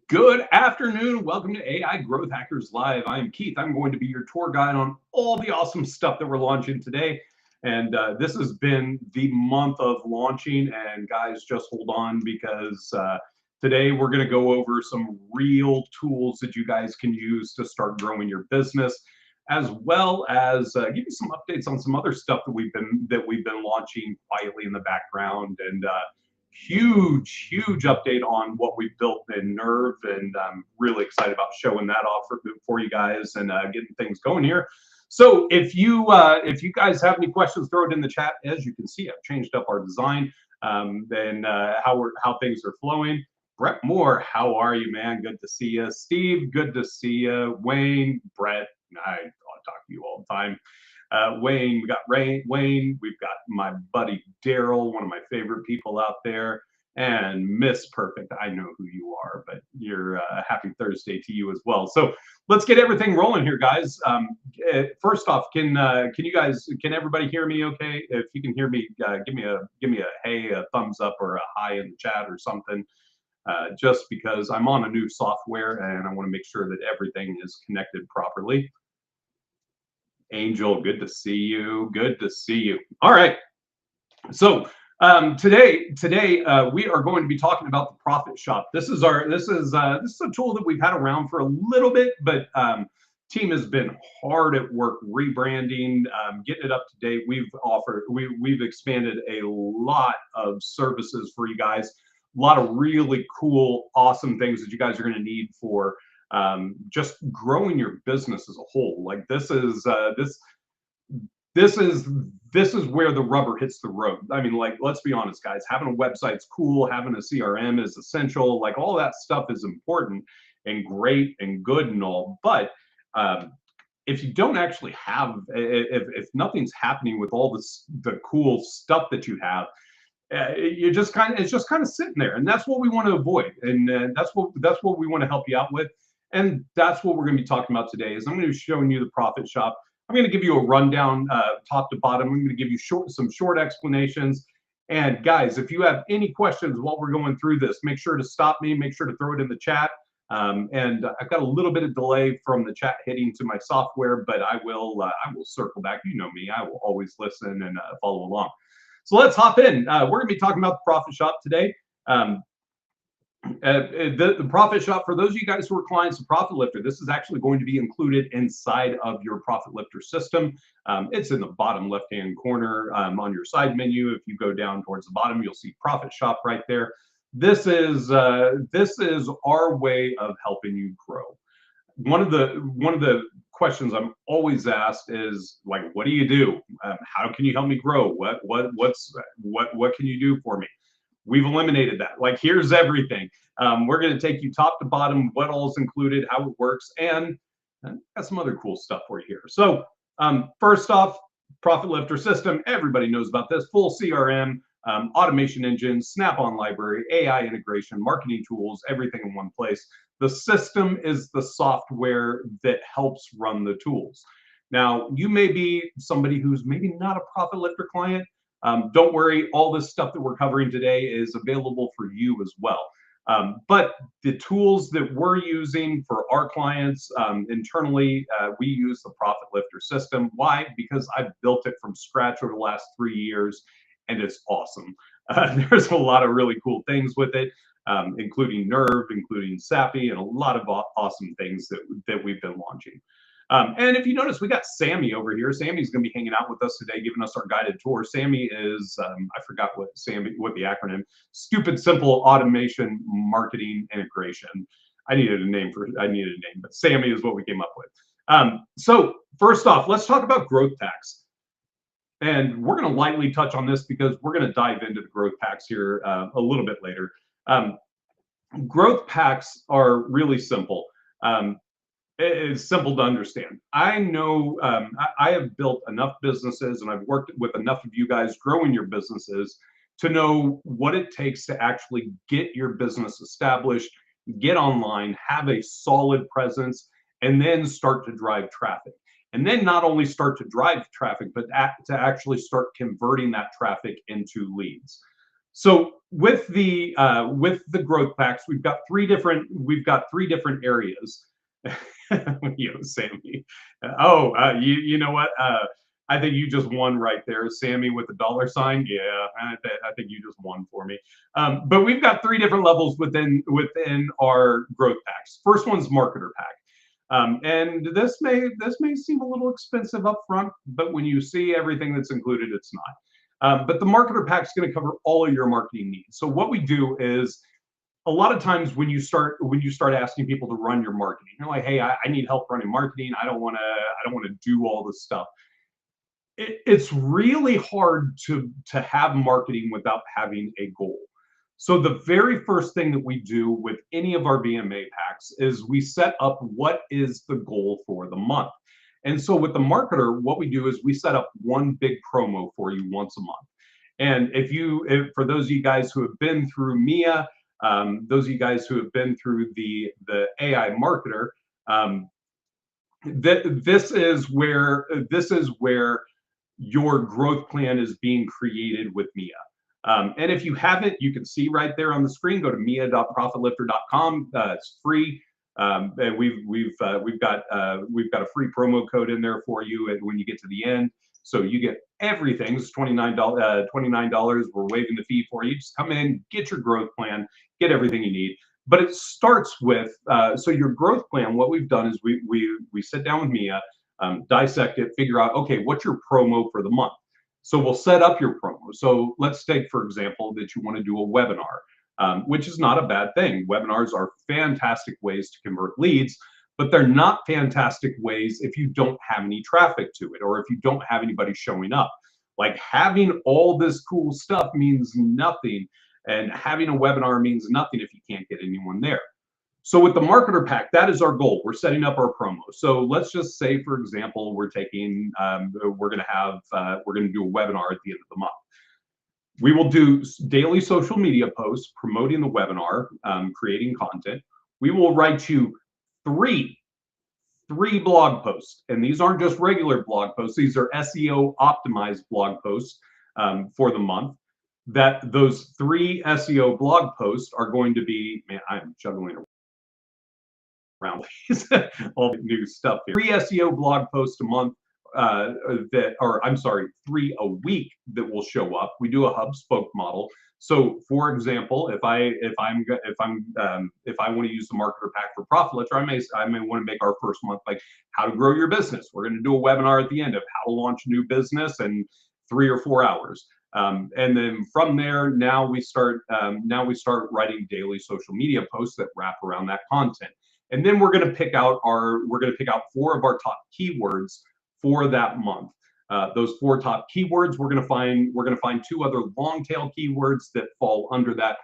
Good afternoon. Welcome to AI Growth Hackers Live. I'm Keith. I'm going to be your tour guide on all the awesome stuff that we're launching today. And this has been the month of launching. And guys, just hold on because today we're going to go over some real tools that you guys can use to start growing your business, as well as give you some updates on some other stuff that we've been launching quietly in the background. And huge update on what we've built in Nerve, and I'm really excited about showing that off for you guys and getting things going here. So if you guys have any questions, throw it in the chat. As you can see, I've changed up our design and how things are flowing. Brett Moore, how are you, man? Good to see you. Steve, good to see you. Wayne, Brett, I talk to you all the time. Wayne, we got Wayne, we've got my buddy Daryl, one of my favorite people out there, and Miss Perfect. I know who you are, but you're happy Thursday to you as well. So let's get everything rolling here, guys. First off, can everybody hear me okay? If you can hear me, give me a hey, a thumbs up or a hi in the chat or something. Just because I'm on a new software and I want to make sure that everything is connected properly. Angel, good to see you. Good to see you. All right. So today we are going to be talking about the ProfitShop. This is a tool that we've had around for a little bit, but team has been hard at work rebranding, getting it up to date. We've expanded a lot of services for you guys. A lot of really cool, awesome things that you guys are going to need for just growing your business as a whole. Like this is where the rubber hits the road. I mean, like, let's be honest, guys, having a website's cool, having a CRM is essential, like all that stuff is important and great and good and all, but if you don't actually have, if nothing's happening with all the cool stuff that you have, it's just kind of sitting there, and that's what we want to avoid, and that's what we want to help you out with. And that's what we're going to be talking about today. Is I'm going to be showing you the ProfitShop. I'm going to give you a rundown top to bottom. I'm going to give you some short explanations. And guys, if you have any questions while we're going through this, make sure to stop me. Make sure to throw it in the chat. And I've got a little bit of delay from the chat hitting to my software, but I will circle back. You know me. I will always listen and follow along. So let's hop in. We're going to be talking about the ProfitShop today. The ProfitShop, for those of you guys who are clients of ProfitLifter, this is actually going to be included inside of your ProfitLifter system. It's in the bottom left-hand corner on your side menu. If you go down towards the bottom, you'll see ProfitShop right there. This is our way of helping you grow. One of the questions I'm always asked is, like, what do you do? How can you help me grow? What can you do for me? We've eliminated that. Like, here's everything. We're going to take you top to bottom, what all is included, how it works, and got some other cool stuff for you here. So first off, ProfitLifter system. Everybody knows about this. Full CRM, automation engine, Snap-on library, AI integration, marketing tools, everything in one place. The system is the software that helps run the tools. Now, you may be somebody who's maybe not a ProfitLifter client. Don't worry, all this stuff that we're covering today is available for you as well. But the tools that we're using for our clients internally, we use the ProfitLifter system. Why? Because I've built it from scratch over the last 3 years, and it's awesome. There's a lot of really cool things with it, including Nerve, including Sappy, and a lot of awesome things that we've been launching. And if you notice, we got Sammy over here. Sammy's going to be hanging out with us today, giving us our guided tour. Sammy is, I forgot what the acronym, Stupid Simple Automation Marketing Integration. I needed a name, but Sammy is what we came up with. So first off, let's talk about growth packs. And we're going to lightly touch on this because we're going to dive into the growth packs here a little bit later. Growth packs are really simple. It's simple to understand. I know I have built enough businesses and I've worked with enough of you guys growing your businesses to know what it takes to actually get your business established, get online, have a solid presence, and then start to drive traffic. And then not only start to drive traffic, but to actually start converting that traffic into leads. So with the growth packs, we've got three different areas. Sammy. You know what? I think you just won right there, Sammy, with the dollar sign. Yeah, I think you just won for me. But we've got three different levels within our growth packs. First one's marketer pack. And this may seem a little expensive up front, but when you see everything that's included, it's not. But the marketer pack is going to cover all of your marketing needs. So what we do is a lot of times when you start asking people to run your marketing, you're like, hey, I need help running marketing. I don't want to do all this stuff. It's really hard to have marketing without having a goal. So the very first thing that we do with any of our VMA packs is we set up what is the goal for the month. And so with the marketer, what we do is we set up one big promo for you once a month. And for those of you guys who have been through Mia, those of you guys who have been through the AI marketer, this is where your growth plan is being created with Mia. And if you haven't, you can see right there on the screen. Go to mia.profitlifter.com. It's free. And we've got a free promo code in there for you when you get to the end. So you get everything. It's $29. We're waiving the fee for you. Just come in, get your growth plan, get everything you need. But it starts with so your growth plan. What we've done is we sit down with Mia, dissect it, figure out, okay, what's your promo for the month? So we'll set up your promo. So let's take, for example, that you want to do a webinar, which is not a bad thing. Webinars are fantastic ways to convert leads, but they're not fantastic ways if you don't have any traffic to it or if you don't have anybody showing up. Like having all this cool stuff means nothing, and having a webinar means nothing if you can't get anyone there. So with the marketer pack, that is our goal. We're setting up our promo. So let's just say, for example, we're going to do a webinar at the end of the month. We will do daily social media posts promoting the webinar, creating content. We will write you three blog posts, and these aren't just regular blog posts. These are SEO optimized blog posts for the month. That those 3 SEO blog posts are going to be, man, I'm juggling around all the new stuff here. 3 SEO blog posts a month three a week that will show up. We do a hub spoke model. So, for example, if I want to use the marketer pack for ProfitLifter, I may want to make our first month like how to grow your business. We're going to do a webinar at the end of how to launch a new business in 3 or 4 hours. And then from there, now we start writing daily social media posts that wrap around that content. And then we're going to pick out 4 of our top keywords for that month. Those 4 top keywords, we're going to find 2 other long tail keywords that fall under that.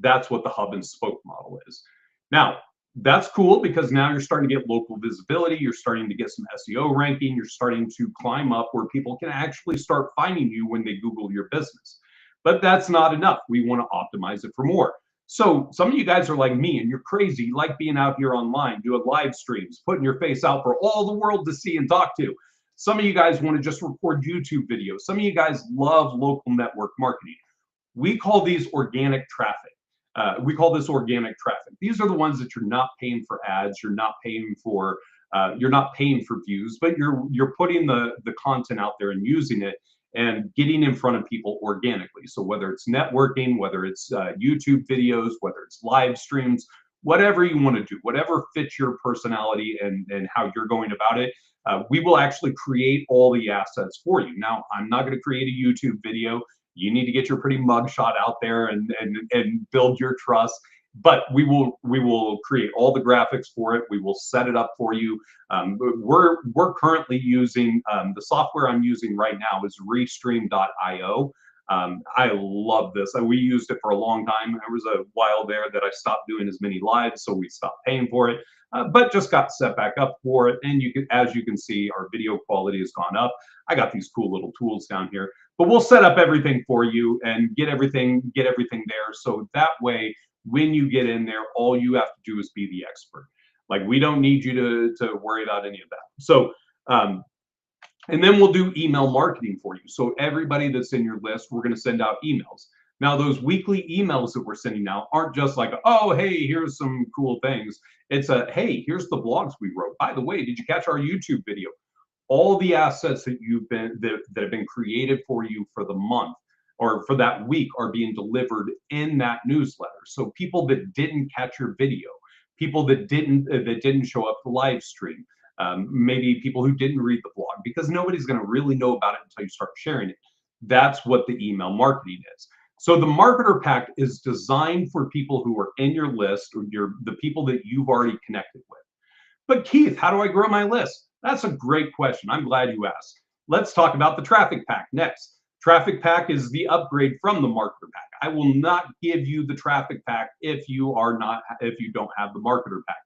That's what the hub and spoke model is. Now, that's cool because now you're starting to get local visibility. You're starting to get some SEO ranking. You're starting to climb up where people can actually start finding you when they Google your business. But that's not enough. We want to optimize it for more. So some of you guys are like me and you're crazy. You like being out here online, doing live streams, putting your face out for all the world to see and talk to. Some of you guys want to just record YouTube videos. Some of you guys love local network marketing. We call these organic traffic. We call this organic traffic. These are the ones that you're not paying for ads, you're not paying for views, but you're putting the content out there and using it and getting in front of people organically. So whether it's networking, whether it's YouTube videos, whether it's live streams, whatever you want to do, whatever fits your personality and how you're going about it, we will actually create all the assets for you. Now, I'm not going to create a YouTube video. You need to get your pretty mugshot out there and build your trust. But we will create all the graphics for it. We will set it up for you. We're currently using the software I'm using right now is Restream.io. I love this. We used it for a long time. There was a while there that I stopped doing as many lives, so we stopped paying for it. But just got set back up for it. And as you can see, our video quality has gone up. I got these cool little tools down here. But we'll set up everything for you and get everything there. So that way, when you get in there, all you have to do is be the expert. Like we don't need you to worry about any of that. So, and then we'll do email marketing for you. So everybody that's in your list, we're going to send out emails. Now, those weekly emails that we're sending out aren't just like, oh, hey, here's some cool things. It's a, hey, here's the blogs we wrote. By the way, did you catch our YouTube video? All the assets that that have been created for you for the month or for that week are being delivered in that newsletter. So people that didn't catch your video, people that didn't show up the live stream, maybe people who didn't read the blog, because nobody's going to really know about it until you start sharing it. That's what the email marketing is. So the marketer pack is designed for people who are in your list, or the people that you've already connected with. But Keith, how do I grow my list? That's a great question. I'm glad you asked. Let's talk about the traffic pack next. Traffic pack is the upgrade from the marketer pack. I will not give you the traffic pack if you don't have the marketer pack.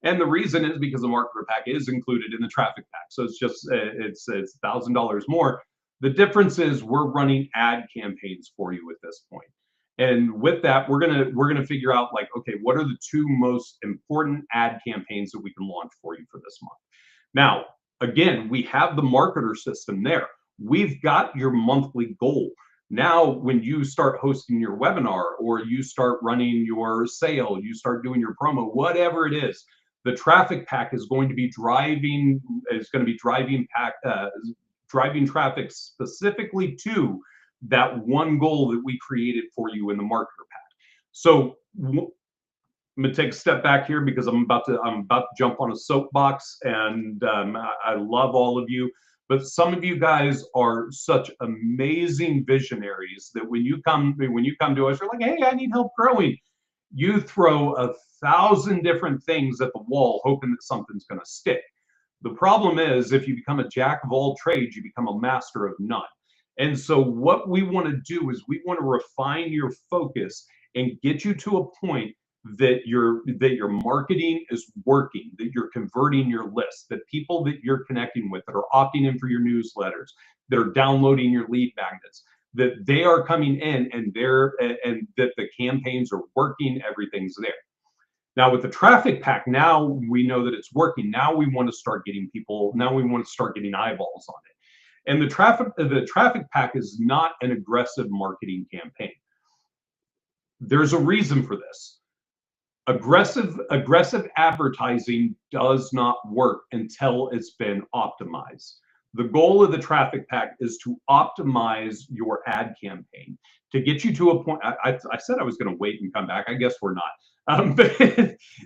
And the reason is because the marketer pack is included in the traffic pack. So it's just it's $1,000 more. The difference is we're running ad campaigns for you at this point. And with that, we're gonna figure out, like, okay, what are the two most important ad campaigns that we can launch for you for this month? Now, again, we have the marketer system there. We've got your monthly goal. Now, when you start hosting your webinar, or you start running your sale, you start doing your promo, whatever it is, the traffic pack is going to be driving traffic specifically to that one goal that we created for you in the marketer pack. So I'm gonna take a step back here because I'm about to jump on a soapbox, and I love all of you, but some of you guys are such amazing visionaries that when you come to us, you're like, hey, I need help growing. You throw 1,000 different things at the wall, hoping that something's going to stick. The problem is, if you become a jack of all trades, you become a master of none. And so what we want to do is we want to refine your focus and get you to a point that your marketing is working, that you're converting your list, that people that you're connecting with that are opting in for your newsletters, that are downloading your lead magnets, that they are coming in and that the campaigns are working, everything's there. Now with the traffic pack, now we know that it's working. Now we want to start getting eyeballs on it. And the traffic pack is not an aggressive marketing campaign. There's a reason for this. Aggressive advertising does not work until it's been optimized. The goal of the traffic pack is to optimize your ad campaign, to get you to a point. I said I was going to wait and come back. I guess we're not. But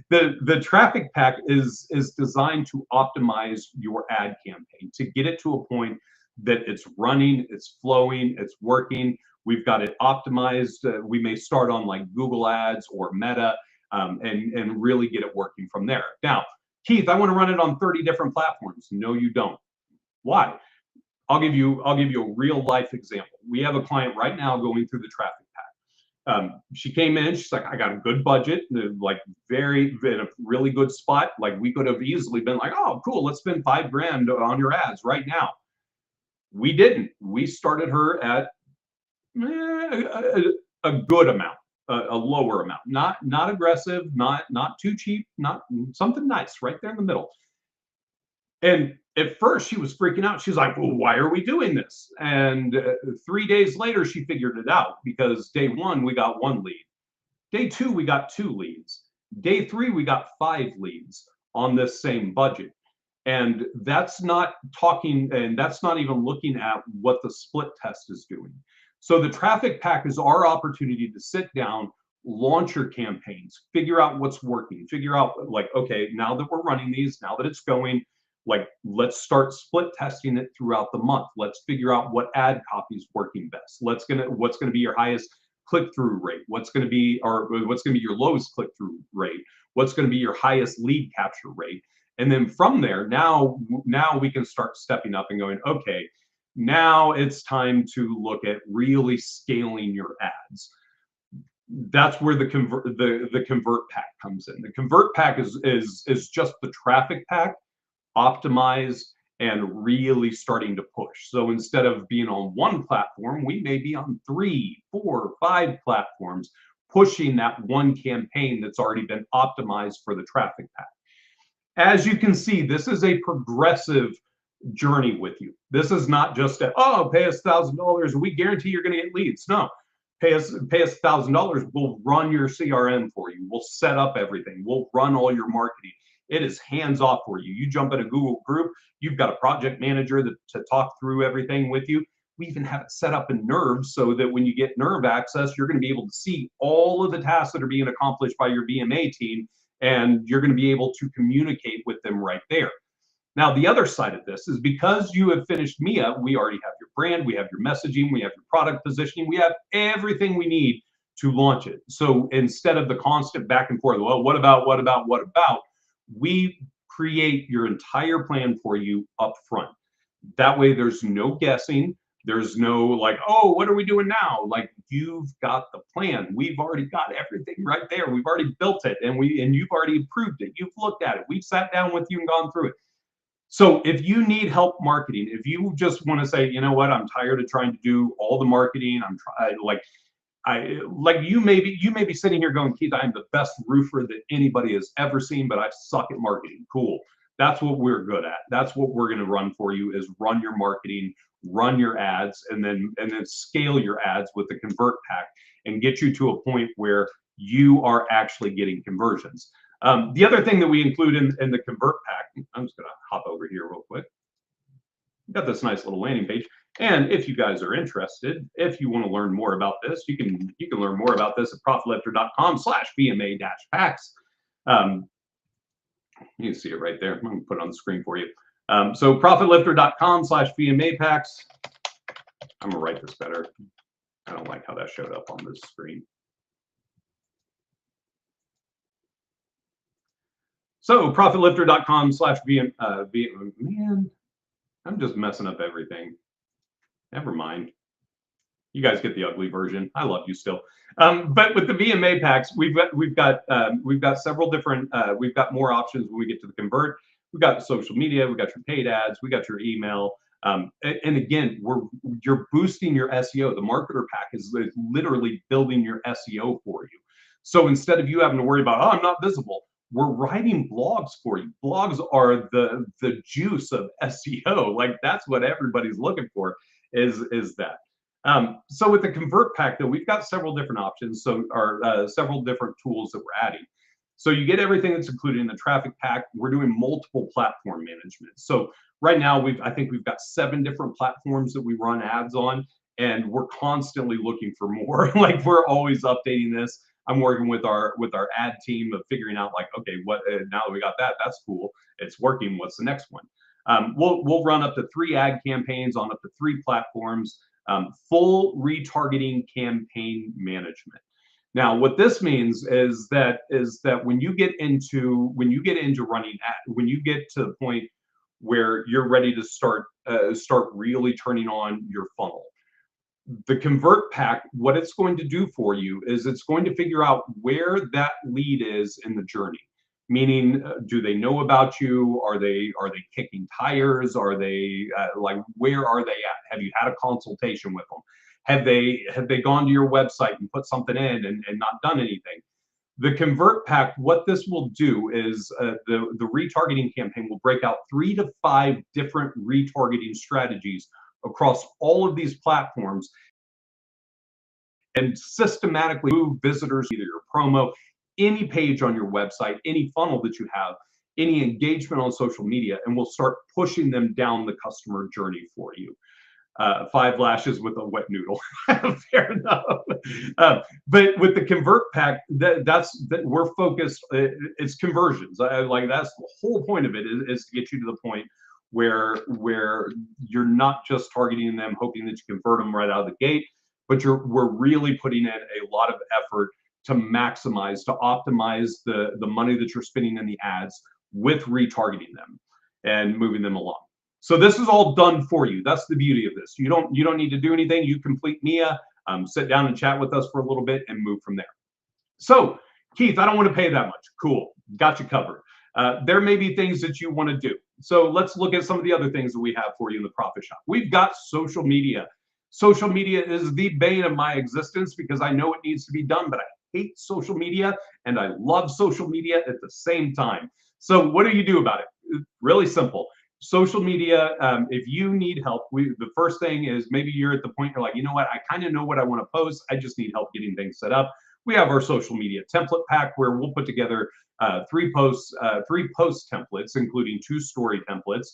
the traffic pack is designed to optimize your ad campaign, to get it to a point that it's running, it's flowing, it's working. We've got it optimized. We may start on like Google Ads or Meta, and really get it working from there. Now, Keith, I want to run it on 30 different platforms. No, you don't. Why? I'll give you a real life example. We have a client right now going through the traffic pack. She came in, she's like, I got a good budget, like in a really good spot. Like we could have easily been like, oh, cool, let's spend $5,000 on your ads right now. We didn't. We started her at a good amount, a lower amount, not aggressive, not too cheap, not something nice, right there in the middle. And at first she was freaking out. She's like, well, why are we doing this? And 3 days later, she figured it out, because day 1, we got 1 lead. Day 2, we got 2 leads. Day 3, we got 5 leads on this same budget. And that's not even looking at what the split test is doing. So the traffic pack is our opportunity to sit down, launch your campaigns, figure out what's working, figure out like, okay, now that we're running these, now that it's going, like, let's start split testing it throughout the month. Let's figure out what ad copy is working best. What's gonna be your highest click-through rate? What's gonna be your lowest click-through rate? What's gonna be your highest lead capture rate? And then from there, now we can start stepping up and going, okay, now it's time to look at really scaling your ads. That's where the convert pack comes in. The convert pack is just the traffic pack optimized and really starting to push. So instead of being on 1 platform, we may be on 3, 4, 5 platforms, pushing that one campaign that's already been optimized for the traffic pack. As you can see, this is a progressive journey with you. This is not just oh, pay us $1,000, we guarantee you're going to get leads. No, Pay us $1,000. We'll run your CRM for you. We'll set up everything. We'll run all your marketing. It is hands off for you. You jump in a Google group. You've got a project manager to talk through everything with you. We even have it set up in Nerve so that when you get Nerve access, you're going to be able to see all of the tasks that are being accomplished by your BMA team, and you're going to be able to communicate with them right there. Now, the other side of this is because you have finished MIA, we already have your brand, we have your messaging, we have your product positioning, we have everything we need to launch it. So instead of the constant back and forth, well, what about, we create your entire plan for you up front. That way there's no guessing. There's no like, oh, what are we doing now? Like, you've got the plan. We've already got everything right there. We've already built it, and you've already approved it. You've looked at it. We've sat down with you and gone through it. So if you need help marketing, if you just want to say, you know what, I'm tired of trying to do all the marketing. You may be sitting here going, Keith, I'm the best roofer that anybody has ever seen, but I suck at marketing. Cool. That's what we're good at. That's what we're going to run for you, is run your marketing, run your ads, and then scale your ads with the convert pack and get you to a point where you are actually getting conversions. The other thing that we include in the convert pack, I'm just going to hop over here real quick. We've got this nice little landing page. And if you guys are interested, if you want to learn more about this, you can learn more about this at profitlifter.com/BMA-packs. You can see it right there. I'm going to put it on the screen for you. So profitlifter.com/BMA-packs. I'm going to write this better. I don't like how that showed up on this screen. So profitlifter.com/BMA. Man, I'm just messing up everything. Never mind. You guys get the ugly version. I love you still. But with the BMA packs, we've got several different. We've got more options when we get to the convert. We've got social media. We've got your paid ads. We got your email. And again, you're boosting your SEO. The marketer pack is literally building your SEO for you. So instead of you having to worry about, oh, I'm not visible, we're writing blogs for you. Blogs are the juice of SEO. Like, that's what everybody's looking for, is that. So with the convert pack, though, we've got several different options. So several different tools that we're adding. So you get everything that's included in the traffic pack. We're doing multiple platform management. So right now, I think we've got 7 different platforms that we run ads on, and we're constantly looking for more. Like, we're always updating this. I'm working with our ad team of figuring out, like, okay, what now that we got that, that's cool. It's working. What's the next one? We'll run up to 3 ad campaigns on up to 3 platforms. Full retargeting campaign management. Now, what this means is that when you get into running when you get to the point where you're ready to start really turning on your funnel, the convert pack, what it's going to do for you is it's going to figure out where that lead is in the journey. Meaning, do they know about you? Are they kicking tires? Are they like, where are they at? Have you had a consultation with them? Have they gone to your website and put something in and not done anything? The convert pack, what this will do is the retargeting campaign will break out 3 to 5 different retargeting strategies across all of these platforms and systematically move visitors, either your promo, any page on your website, any funnel that you have, any engagement on social media, and we'll start pushing them down the customer journey for you. 5 lashes with a wet noodle. Fair enough. But with the convert pack, we're focused. It's conversions. Like, that's the whole point of it, is to get you to the point where you're not just targeting them, hoping that you convert them right out of the gate, but we're really putting in a lot of effort to maximize, to optimize the money that you're spending in the ads with retargeting them and moving them along. So this is all done for you. That's the beauty of this. You don't need to do anything. You complete MIA, sit down and chat with us for a little bit and move from there. So, Keith, I don't want to pay that much. Cool, got you covered. There may be things that you want to do. So let's look at some of the other things that we have for you in the ProfitShop. We've got social media. Social media is the bane of my existence because I know it needs to be done, but I hate social media and I love social media at the same time. So what do you do about it? Really simple. Social media, if you need help, the first thing is maybe you're at the point you're like, you know what, I kind of know what I want to post. I just need help getting things set up. We have our social media template pack where we'll put together three post templates, including 2 story templates,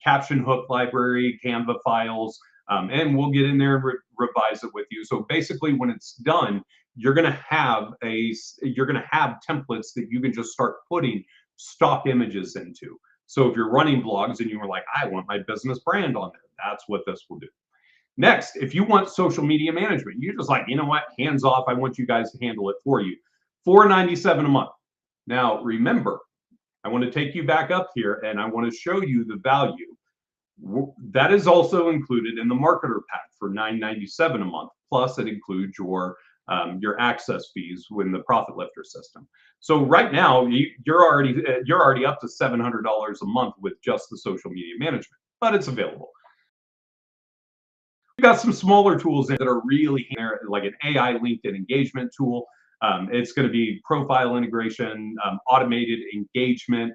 caption hook library, Canva files, and we'll get in there and revise it with you. So basically, when it's done, you're gonna have templates that you can just start putting stock images into. So if you're running blogs and you were like, I want my business brand on there, that's what this will do. Next, if you want social media management, you're just like, you know what, hands off, I want you guys to handle it for you. $4.97 a month. Now, remember, I want to take you back up here and I want to show you the value. That is also included in the marketer pack for $9.97 a month. Plus, it includes your access fees in the Profit Lifter system. So right now, you're already up to $700 a month with just the social media management, but it's available. We've got some smaller tools that are really there, like an AI LinkedIn engagement tool. It's going to be profile integration, automated engagement,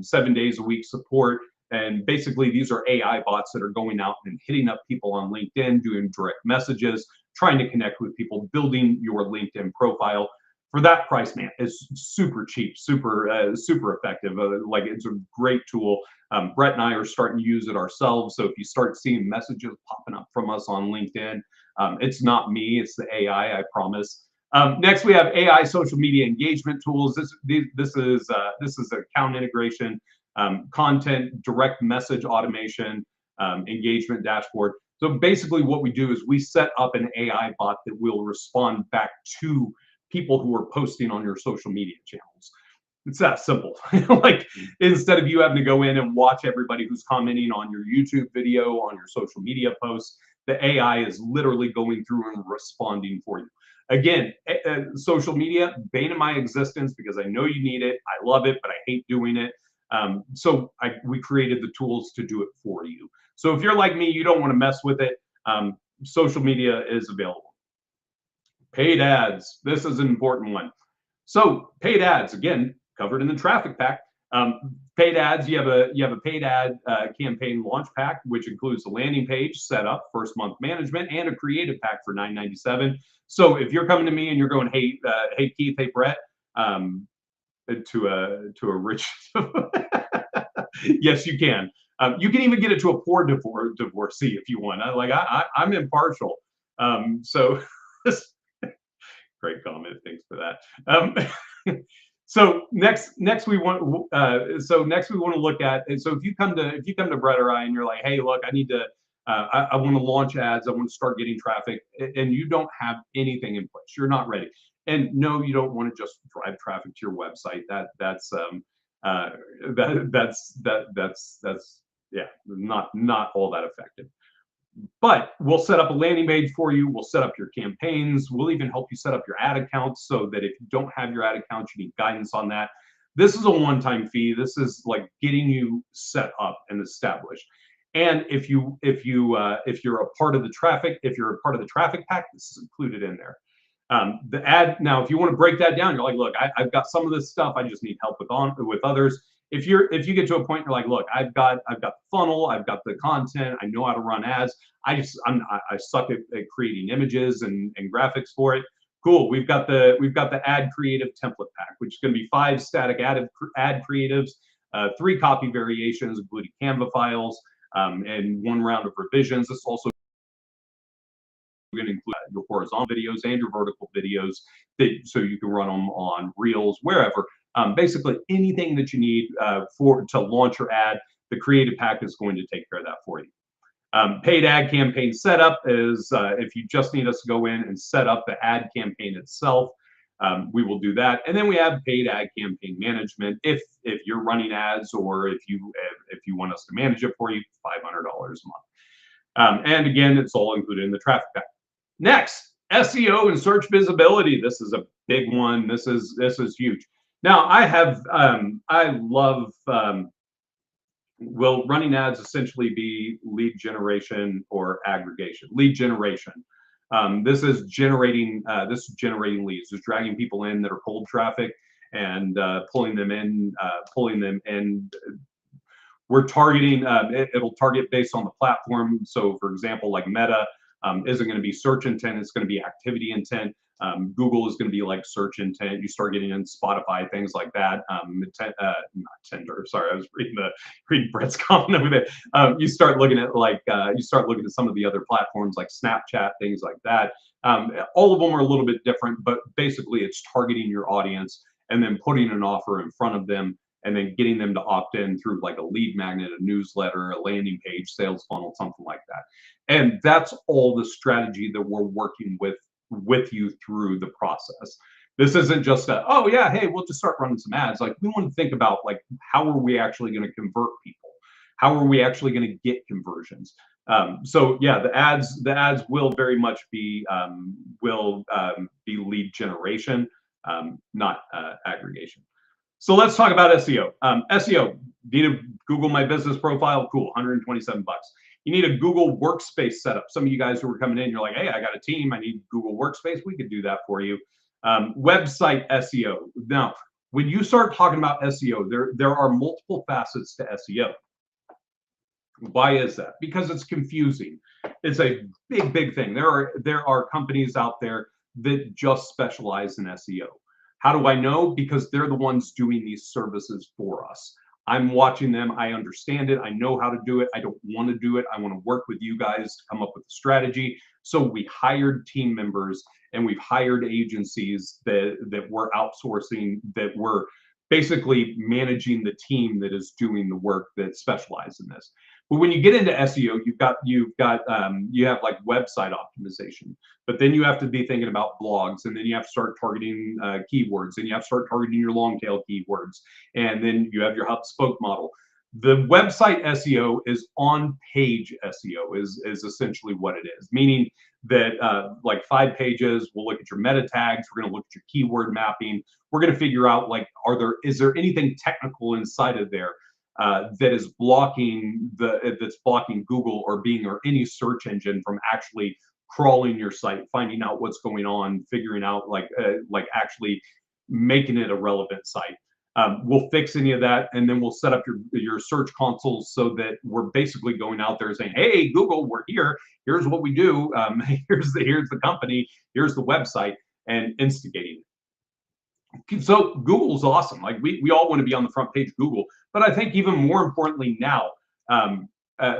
7 days a week support. And basically, these are AI bots that are going out and hitting up people on LinkedIn, doing direct messages, trying to connect with people, building your LinkedIn profile. For that price, man, it's super cheap, super effective. Like, it's a great tool. Brett and I are starting to use it ourselves. So if you start seeing messages popping up from us on LinkedIn, it's not me, it's the AI, I promise. Next, we have AI social media engagement tools. This is account integration, content, direct message automation, engagement dashboard. So basically what we do is we set up an AI bot that will respond back to people who are posting on your social media channels. It's that simple. Like, instead of you having to go in and watch everybody who's commenting on your YouTube video, on your social media posts, the AI is literally going through and responding for you. Again, social media, bane of my existence, because I know you need it. I love it, but I hate doing it. So we created the tools to do it for you. So if you're like me, you don't want to mess with it, social media is available. Paid ads. This is an important one. So paid ads, again, covered in the traffic pack. Paid ads, you have a paid ad campaign launch pack, which includes the landing page, setup, first month management, and a creative pack for $9.97. So if you're coming to me and you're going, hey Keith, hey Brett, to a rich, yes, you can. You can even get it to a poor divorcee if you want. I'm impartial. So great comment. Thanks for that. So next we want to look at. And so if you come to Brett or I and you're like, hey, look, I need to. I want to launch ads. I want to start getting traffic, and you don't have anything in place. You're not ready. And no, you don't want to just drive traffic to your website. That's not all that effective. But we'll set up a landing page for you. We'll set up your campaigns. We'll even help you set up your ad accounts, so that if you don't have your ad account, you need guidance on that. This is a one-time fee. This is like getting you set up and established. And if you're a part of the traffic pack, this is included in there. The ad, now, if you want to break that down, you're like, look, I've got some of this stuff, I just need help with others. If you get to a point, you're like, look, I've got the funnel, I've got the content, I know how to run ads. I suck at creating images and graphics for it. Cool. We've got the ad creative template pack, which is going to be 5 static ad creatives, 3 copy variations, including Canva files, and 1 round of revisions. This also going to include your horizontal videos and your vertical videos, so you can run them on Reels, wherever. Basically anything that you need to launch your ad, the creative pack is going to take care of that for you. Paid ad campaign setup is if you just need us to go in and set up the ad campaign itself, we will do that. And then we have paid ad campaign management. If you're running ads, or if you want us to manage it for you, $500 a month. And again, it's all included in the traffic pack. Next, SEO and search visibility. This is a big one. This is huge. Now, I love, will running ads essentially be lead generation or aggregation? Lead generation. This is generating leads. It's dragging people in that are cold traffic and pulling them in. we're targeting, it'll target based on the platform. So for example, like Meta isn't going to be search intent, it's going to be activity intent. Google is going to be like search intent. You start getting in Spotify, things like that. Not Tinder. Sorry, I was reading Brett's comment over there. You start looking at some of the other platforms like Snapchat, things like that. All of them are a little bit different, but basically it's targeting your audience and then putting an offer in front of them and then getting them to opt in through like a lead magnet, a newsletter, a landing page, sales funnel, something like that. And that's all the strategy that we're working with you through the process. This isn't just oh yeah, hey, we'll just start running some ads. Like we want to think about like how are we actually going to convert people? How are we actually going to get conversions? So yeah, the ads will very much be lead generation, not aggregation. So let's talk about SEO. SEO, need a Google My Business profile, cool, 127 bucks. You need a Google Workspace setup. Some of you guys who are coming in, you're like, hey, I got a team, I need Google Workspace. We could do that for you. Website SEO. Now, when you start talking about SEO, there are multiple facets to SEO. Why is that? Because it's confusing. It's a big thing. There are companies out there that just specialize in SEO. How do I know? Because they're the ones doing these services for us. I'm watching them. I understand it. I know how to do it. I don't want to do it. I want to work with you guys to come up with a strategy. So we hired team members and we've hired agencies that we're outsourcing, that we're basically managing the team that is doing the work that specialize in this. But when you get into SEO, you have like website optimization, but then you have to be thinking about blogs, and then you have to start targeting keywords, and you have to start targeting your long tail keywords, and then you have your hub spoke model. The website SEO is on page SEO is essentially what it is, meaning that like 5 pages, we'll look at your meta tags, we're going to look at your keyword mapping, we're going to figure out like is there anything technical inside of there that is blocking Google or Bing or any search engine from actually crawling your site, finding out what's going on, figuring out like actually making it a relevant site. We'll fix any of that, and then we'll set up your search consoles so that we're basically going out there saying, hey, Google, we're here. Here's what we do. Here's the company. Here's the website, and instigating it. So Google's awesome. Like we all want to be on the front page of Google, but I think even more importantly now,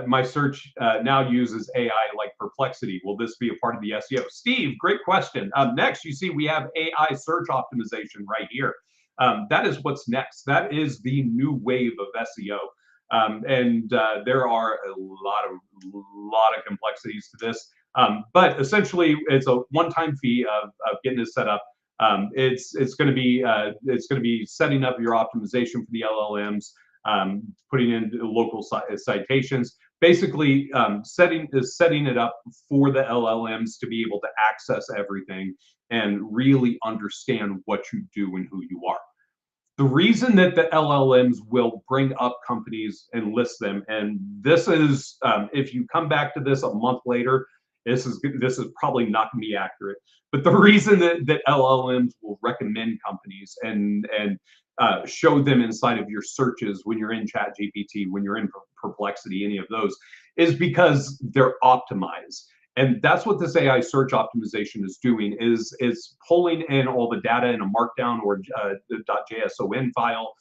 my search now uses AI like Perplexity. Will this be a part of the SEO? Steve, great question. Next, you see we have AI search optimization right here. That is what's next. That is the new wave of SEO. And there are a lot of complexities to this. But essentially, it's a one-time fee of getting this set up. It's going to be setting up your optimization for the LLMs, putting in local citations, basically setting it up for the LLMs to be able to access everything and really understand what you do and who you are. The reason that the LLMs will bring up companies and list them, and this is if you come back to this a month later, this is probably not going to be accurate. But the reason that LLMs will recommend companies and show them inside of your searches when you're in ChatGPT, when you're in Perplexity, any of those, is because they're optimized. And that's what this AI search optimization is doing, is pulling in all the data in a markdown or the .json file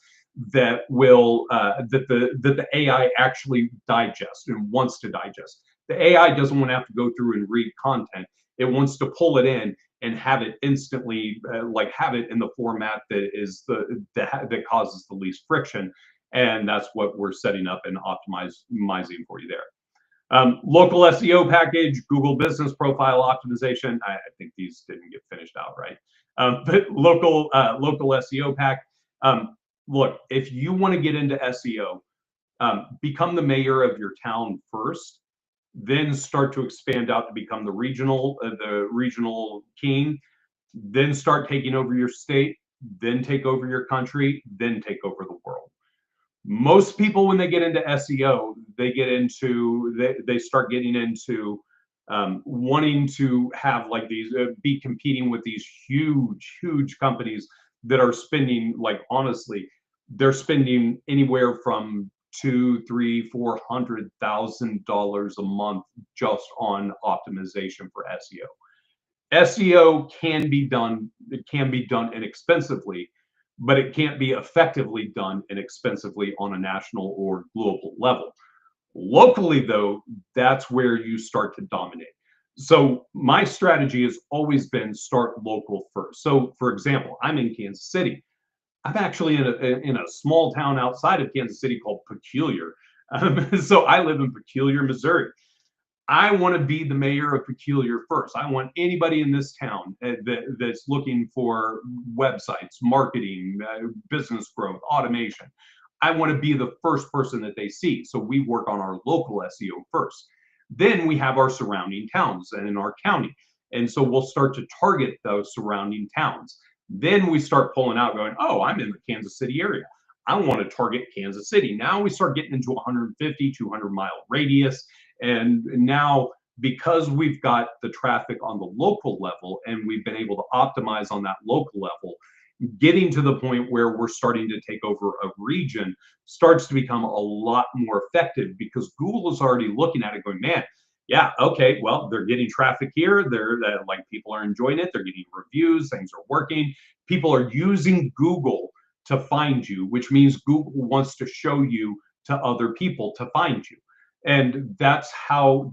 that will that the AI actually digests and wants to digest. The AI doesn't want to have to go through and read content. It wants to pull it in and have it instantly, have it in the format that causes the least friction. And that's what we're setting up and optimizing for you there. Local SEO package, Google Business Profile optimization. I think these didn't get finished out right. But local SEO pack. Look, if you want to get into SEO, become the mayor of your town first, then start to expand out to become the regional king, then start taking over your state, then take over your country, then take over the world. Most people, when they get into SEO, they start getting into wanting to have like these be competing with these huge companies that are spending, like honestly, they're spending anywhere from 2, 3, $400,000 a month just on optimization for SEO. SEO can be done, it can be done inexpensively, but it can't be effectively done inexpensively on a national or global level. Locally, though, that's where you start to dominate. So my strategy has always been start local first. So for example, I'm in Kansas City. I'm actually in a small town outside of Kansas City called Peculiar. So I live in Peculiar, Missouri. I want to be the mayor of Peculiar first. I want anybody in this town that's looking for websites, marketing, business growth, automation. I want to be the first person that they see. So we work on our local SEO first. Then we have our surrounding towns and in our county. And so we'll start to target those surrounding towns. Then we start pulling out going, oh, I'm in the Kansas City area. I want to target Kansas City. Now we start getting into 150, 200-mile radius. And now, because we've got the traffic on the local level and we've been able to optimize on that local level, getting to the point where we're starting to take over a region starts to become a lot more effective because Google is already looking at it going, man, yeah, okay, well, they're getting traffic here. They're like people are enjoying it. They're getting reviews. Things are working. People are using Google to find you, which means Google wants to show you to other people to find you. And that's how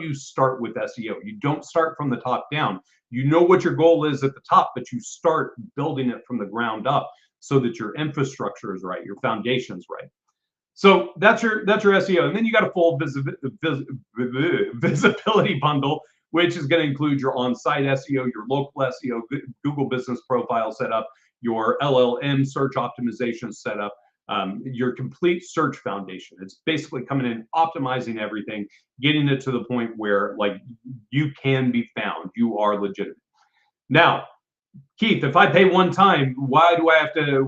you start with SEO. You don't start from the top down. You know what your goal is at the top, but you start building it from the ground up so that your infrastructure is right, your foundation's right. So that's your SEO. And then you got a full visibility bundle, which is going to include your on-site SEO, your local SEO, Google Business Profile setup, your LLM search optimization setup, your complete search foundation. It's basically coming in, optimizing everything, getting it to the point where like you can be found, you are legitimate. Now, Keith, if I pay one time, what do I have to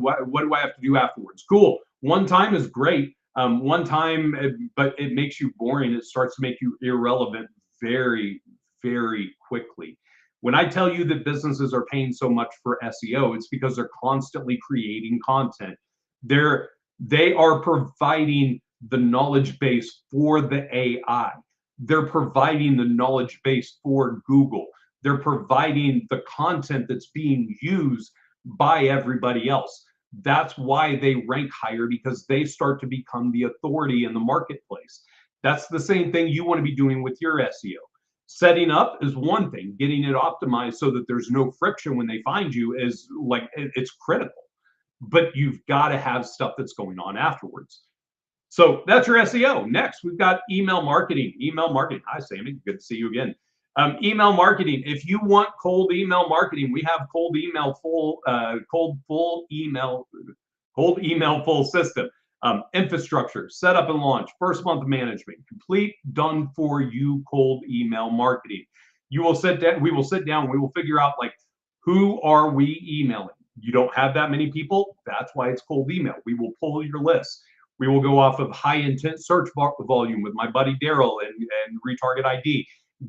do afterwards? Cool. One time is great. One time, but it makes you boring. It starts to make you irrelevant very, very quickly. When I tell you that businesses are paying so much for SEO, it's because they're constantly creating content. They are providing the knowledge base for the AI. They're providing the knowledge base for Google. They're providing the content that's being used by everybody else. That's why they rank higher, because they start to become the authority in the marketplace. That's the same thing you want to be doing with your SEO. Setting up is one thing. Getting it optimized so that there's no friction when they find you is like, it's critical. But you've got to have stuff that's going on afterwards. So that's your SEO. Next, we've got email marketing. Email marketing. Hi, Sammy. Good to see you again. Email marketing. If you want cold email marketing, we have cold email full system. Infrastructure, setup and launch, first month of management, complete, done for you cold email marketing. You will sit down, we will sit down, we will figure out like, who are we emailing? You don't have that many people. That's why it's cold email. We will pull your list. We will go off of high intent search volume with my buddy Daryl and Retarget ID.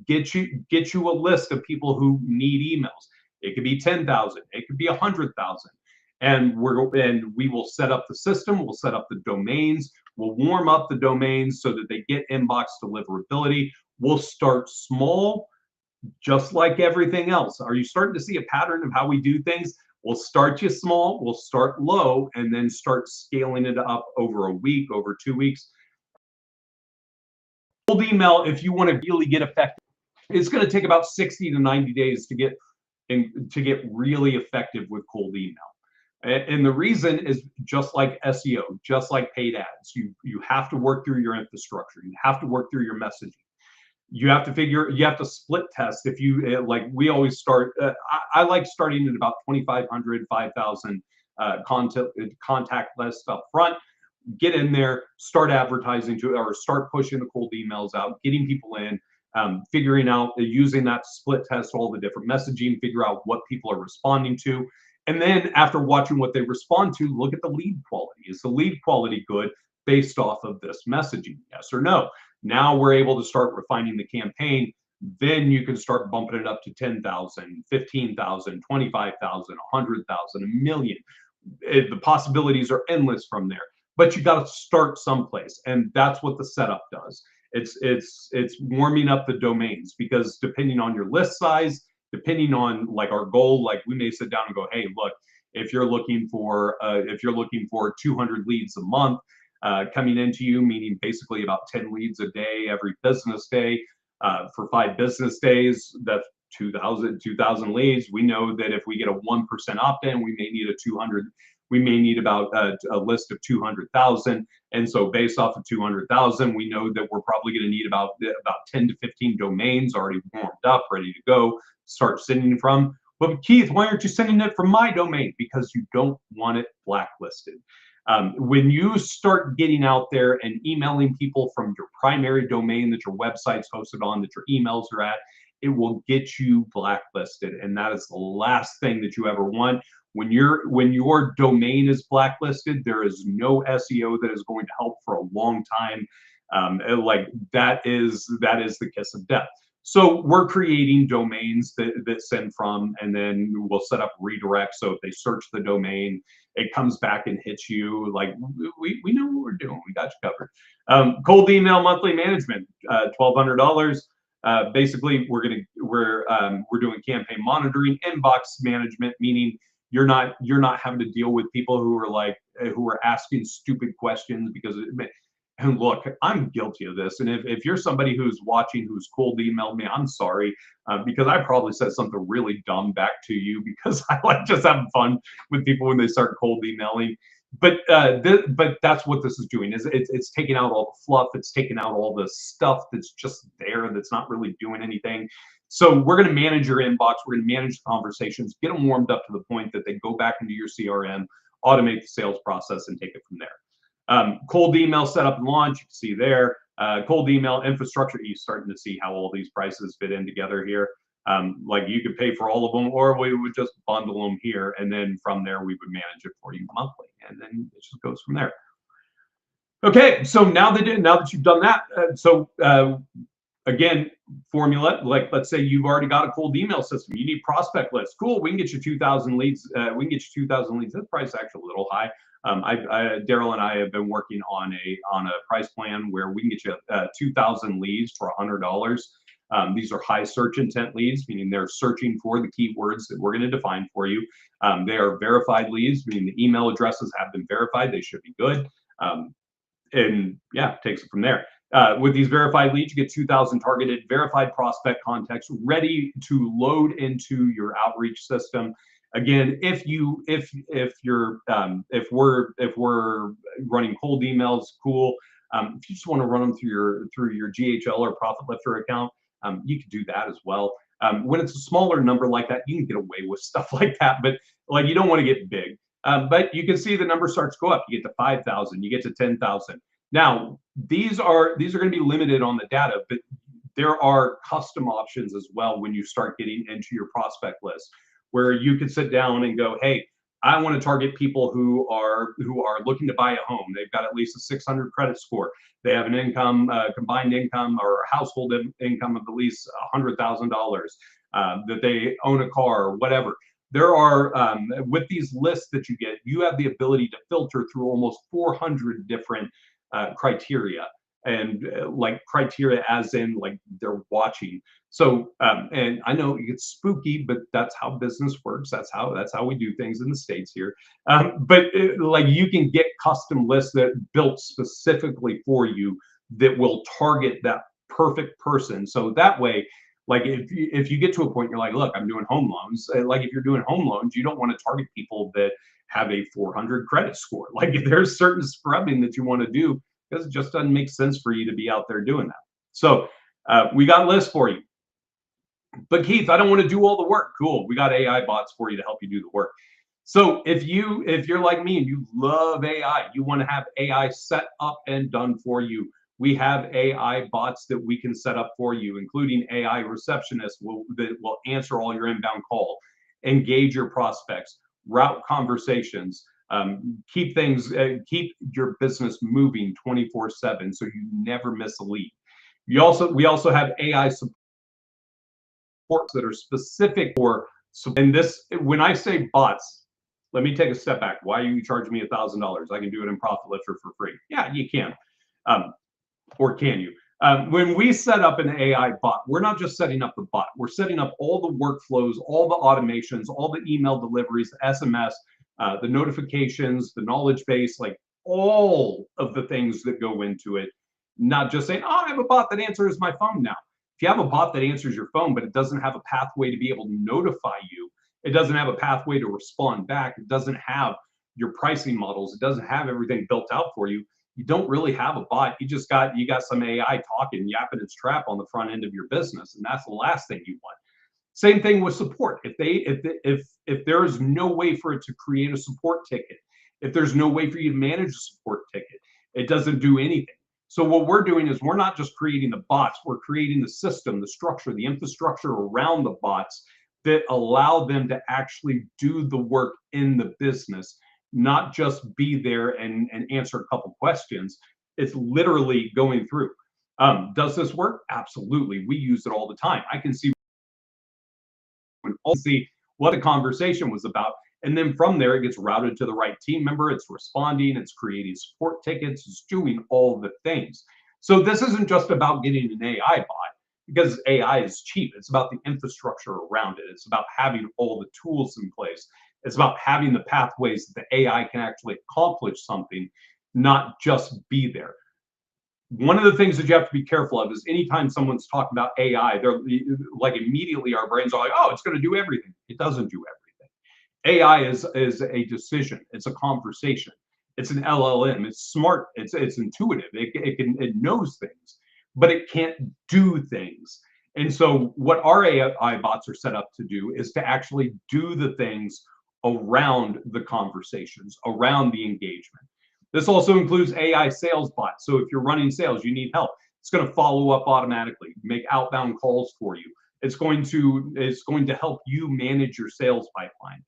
Get you a list of people who need emails. It could be 10,000. It could be 100,000. And we will set up the system. We'll set up the domains. We'll warm up the domains so that they get inbox deliverability. We'll start small, just like everything else. Are you starting to see a pattern of how we do things? We'll start you small, we'll start low, and then start scaling it up over a week, over 2 weeks. Cold email, if you want to really get effective, it's going to take about 60 to 90 days to get really effective with cold email. And the reason is just like SEO, just like paid ads. You have to work through your infrastructure. You have to work through your messaging. You have to split test. If you like, we always start, I like starting at about 2,500, 5,000 contact list up front. Get in there, start advertising to, or start pushing the cold emails out, getting people in, figuring out, using that split test, all the different messaging, figure out what people are responding to. And then after watching what they respond to, look at the lead quality. Is the lead quality good based off of this messaging? Yes or no? Now we're able to start refining the campaign. Then you can start bumping it up to 10,000, 15,000, 25,000, 100,000, a million. The possibilities are endless from there. but you got to start someplace, and that's what the setup does. It's warming up the domains, because depending on your list size, depending on like our goal, like we may sit down and go, hey, look, if you're looking for 200 leads a month coming into you, meaning basically about 10 leads a day every business day, for 5 business days, that's 2,000 leads. We know that if we get a 1% opt-in, we may need a 200. We may need about a list of 200,000. And so based off of 200,000, we know that we're probably going to need about 10 to 15 domains already warmed up, ready to go, start sending from. But Keith, why aren't you sending it from my domain? Because you don't want it blacklisted. When you start getting out there and emailing people from your primary domain that your website's hosted on, that your emails are at, it will get you blacklisted. And that is the last thing that you ever want. When your domain is blacklisted, there is no SEO that is going to help for a long time. Like that is the kiss of death. So we're creating domains that send from, and then we'll set up redirects. So if they search the domain, it comes back and hits you. Like we know what we're doing. We got you covered. Cold email monthly management, $1,200. Basically, we're doing campaign monitoring, inbox management, meaning you're not having to deal with people who are asking stupid questions because and look, I'm guilty of this. And if you're somebody who's watching who's cold emailed me, I'm sorry, because I probably said something really dumb back to you, because I like just having fun with people when they start cold emailing. But that's what this is doing. Is it's taking out all the fluff. It's taking out all the stuff that's just there that's not really doing anything. So we're going to manage your inbox. We're going to manage the conversations, get them warmed up to the point that they go back into your CRM, automate the sales process, and take it from there. Cold email setup and launch, you can see there. Cold email infrastructure, you're starting to see how all these prices fit in together here. Like you could pay for all of them, or we would just bundle them here, and then from there we would manage it for you monthly, and then it just goes from there. Okay, so now that you've done that, again, formula, like let's say you've already got a cold email system, you need prospect lists. Cool, we can get you 2,000 leads. We can get you 2,000 leads. That price is actually a little high. Daryl and I have been working on a price plan where we can get you 2,000 leads for $100. These are high search intent leads, meaning they're searching for the keywords that we're going to define for you. They are verified leads, meaning the email addresses have been verified. They should be good. And yeah, takes it from there. With these verified leads, you get 2,000 targeted verified prospect contacts ready to load into your outreach system. Again, if we're running cold emails, cool. If you just want to run them through your GHL or ProfitLifter account, you can do that as well. When it's a smaller number like that, you can get away with stuff like that, but like you don't want to get big. But you can see the number starts to go up. You get to 5,000, you get to 10,000. Now, these are going to be limited on the data, but there are custom options as well when you start getting into your prospect list, where you could sit down and go, hey, I want to target people who are looking to buy a home. They've got at least a 600 credit score. They have an income, combined income or household income of at least $100,000. That they own a car or whatever. There are, with these lists that you get, you have the ability to filter through almost 400 different criteria, and like criteria as in like they're watching. So and I know it's spooky, but that's how business works. That's how we do things in the States here. But like you can get custom lists that built specifically for you that will target that perfect person. So that way, like if you get to a point you're like, look, I'm doing home loans. Like if you're doing home loans, you don't want to target people that have a 400 credit score. Like if there's certain scrubbing that you want to do, because it just doesn't make sense for you to be out there doing that. So we got lists for you. But Keith, I don't want to do all the work. Cool, we got AI bots for you to help you do the work. So if you're like me and you love AI, you want to have AI set up and done for you, we have AI bots that we can set up for you, including AI receptionists that will answer all your inbound call, engage your prospects, route conversations, keep your business moving 24/7 so you never miss a lead. We also have AI supports that are specific for, and this, when I say bots, let me take a step back. Why are you charging me $1,000? I can do it in Profit Lifter for free. Yeah, you can. Or can you? When we set up an AI bot, we're not just setting up the bot. We're setting up all the workflows, all the automations, all the email deliveries, the SMS, the notifications, the knowledge base, like all of the things that go into it. Not just saying, oh, I have a bot that answers my phone now. If you have a bot that answers your phone, but it doesn't have a pathway to be able to notify you, it doesn't have a pathway to respond back, it doesn't have your pricing models, it doesn't have everything built out for you, you don't really have a bot. You got some AI talking, yapping its trap on the front end of your business, and that's the last thing you want. Same thing with support. If there is no way for it to create a support ticket, if there's no way for you to manage a support ticket, it doesn't do anything. So what we're doing is we're not just creating the bots, we're creating the system, the structure, the infrastructure around the bots that allow them to actually do the work in the business, not just be there and answer a couple questions. It's literally going through. Does this work? Absolutely. We use it all the time. I can see what the conversation was about. And then from there, it gets routed to the right team member. It's responding, it's creating support tickets, it's doing all the things. So this isn't just about getting an AI bot because AI is cheap. It's about the infrastructure around it. It's about having all the tools in place. It's about having the pathways that the AI can actually accomplish something, not just be there. One of the things that you have to be careful of is anytime someone's talking about AI, they're like immediately our brains are like, oh, it's going to do everything. It doesn't do everything. AI is a decision. It's a conversation. It's an LLM. It's smart. It's intuitive. It knows things, but it can't do things. And so what our AI bots are set up to do is to actually do the things around the conversations, around the engagement. This also includes AI sales bots. So if you're running sales, you need help. It's going to follow up automatically, make outbound calls for you. It's going to help you manage your sales pipeline.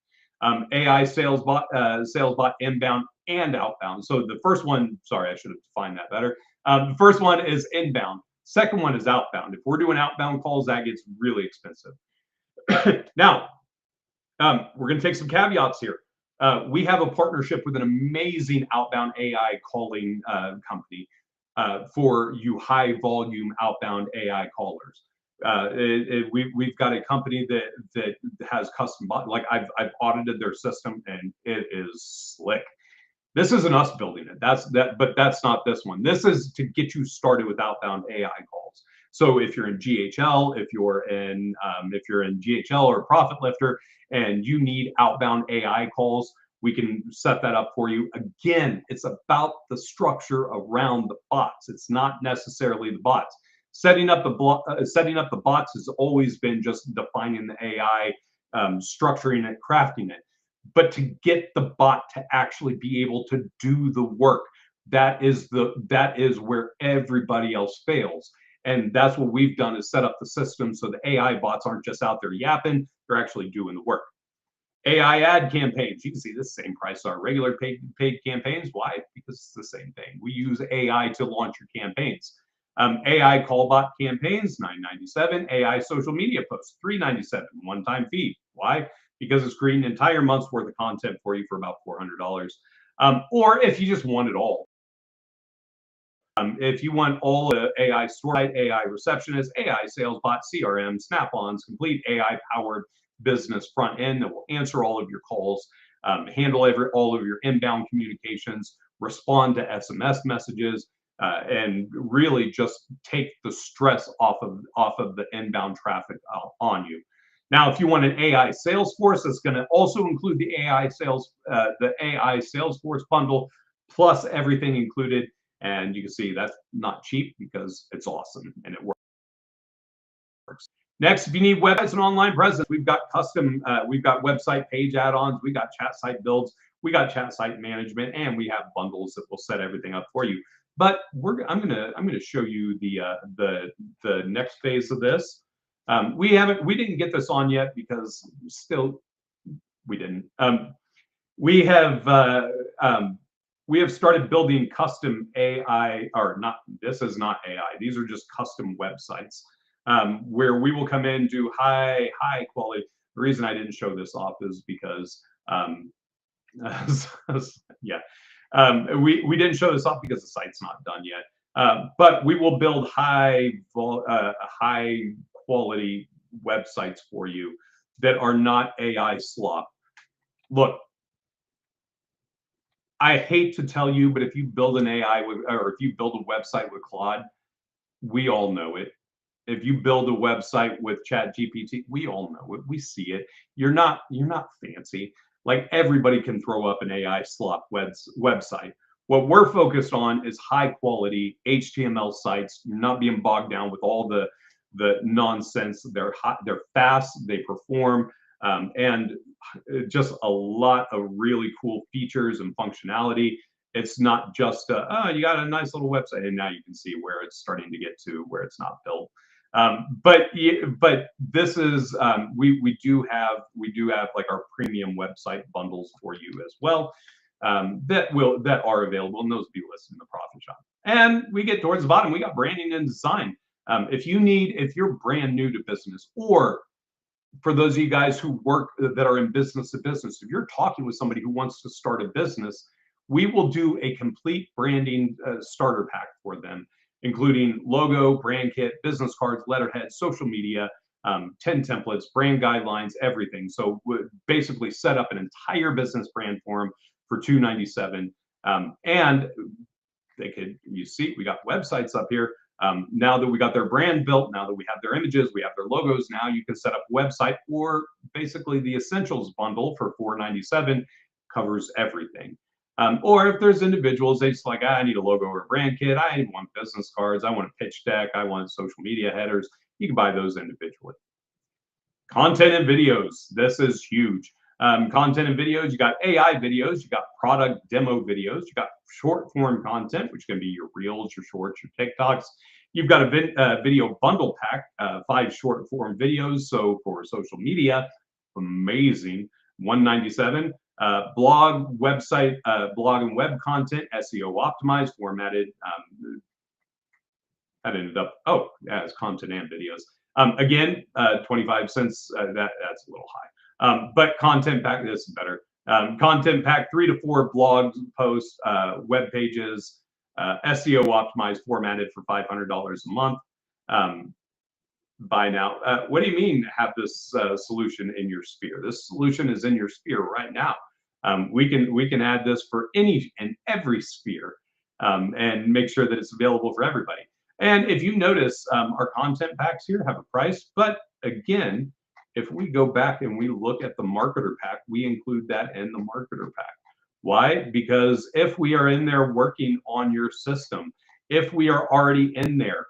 AI sales bot inbound and outbound. So the first one, sorry, I should have defined that better. The first one is inbound. Second one is outbound. If we're doing outbound calls, that gets really expensive. Now, we're going to take some caveats here. We have a partnership with an amazing outbound AI calling company for you high volume outbound AI callers. We've got a company that has custom bot. Like I've audited their system and it is slick. This isn't us building it. But that's not this one. This is to get you started with outbound AI calls. So if you're in GHL, if you're in GHL or Profit Lifter, and you need outbound AI calls, we can set that up for you. Again, it's about the structure around the bots. It's not necessarily the bots. Setting up the bots has always been just defining the AI, structuring it, crafting it. But to get the bot to actually be able to do the work, that is where everybody else fails. And that's what we've done is set up the system so the AI bots aren't just out there yapping, they're actually doing the work. AI ad campaigns, you can see this same price as our regular paid campaigns. Why? Because it's the same thing. We use AI to launch your campaigns. AI call bot campaigns, $9.97. AI social media posts, $3.97. One-time fee. Why? Because it's creating an entire month's worth of content for you for about $400. Or if you just want it all. If you want all the AI store, AI receptionist, AI sales bot, CRM, Snap-ons, complete AI-powered business front end that will answer all of your calls, handle all of your inbound communications, respond to SMS messages, and really just take the stress off of the inbound traffic on you. Now, if you want an AI sales force, that's going to also include the AI Salesforce bundle, plus everything included. And you can see that's not cheap because it's awesome and it works. Next, if you need websites and online presence, we've got website page add-ons, we got chat site builds, we got chat site management, and we have bundles that will set everything up for you. But I'm gonna show you the next phase of this. We didn't get this on yet because still we didn't. We have started building custom AI, or not, this is not AI, these are just custom websites where we will come in, do high quality. The reason I didn't show this off is because Yeah, we didn't show this off because the site's not done yet. But we will build high quality websites for you that are not AI slop. Look, I hate to tell you, but if you build an AI with, or if you build a website with Claude, we all know it. If you build a website with Chat GPT, we all know it. We see it. You're not fancy. Like everybody can throw up an AI slop website. What we're focused on is high quality HTML sites. You're not being bogged down with all the nonsense. They're hot, they're fast, they perform, and just a lot of really cool features and functionality. It's not just oh, you got a nice little website, and now you can see where it's starting to get to where it's not built. But this is we do have like our premium website bundles for you as well, that are available, and those will be listed in the Profit Shop. And we get towards the bottom. We got branding and design. If you're brand new to business, or for those of you guys who work that are in business to business, if you're talking with somebody who wants to start a business, we will do a complete branding starter pack for them, including logo, brand kit, business cards, letterhead, social media, 10 templates, brand guidelines, everything. So we basically set up an entire business brand for them for $297. And you see, we got websites up here. Now that we got their brand built, now that we have their images, we have their logos, now you can set up a website, or basically the essentials bundle for $497 covers everything. Or if there's individuals, they just like, I need a logo or a brand kit, I want business cards, I want a pitch deck, I want social media headers, you can buy those individually. Content and videos, this is huge. Content and videos, you got AI videos, you got product demo videos, you got short form content, which can be your reels, your shorts, your TikToks. You've got a video bundle pack, 5 short form videos. So for social media, amazing, $197. Blog, website, blog and web content, SEO optimized, formatted. That ended up, oh, yeah, it's content and videos. Again, 25 cents, that's a little high. But content pack, this is better. Content pack, 3 to 4 blog posts, web pages, SEO optimized, formatted for $500 a month. Buy now. What do you mean have this solution in your sphere? This solution is in your sphere right now. We can add this for any and every sphere, and make sure that it's available for everybody. And if you notice, our content packs here have a price, but again, if we go back and we look at the marketer pack, we include that in the marketer pack. Why? Because if we are in there working on your system, if we are already in there,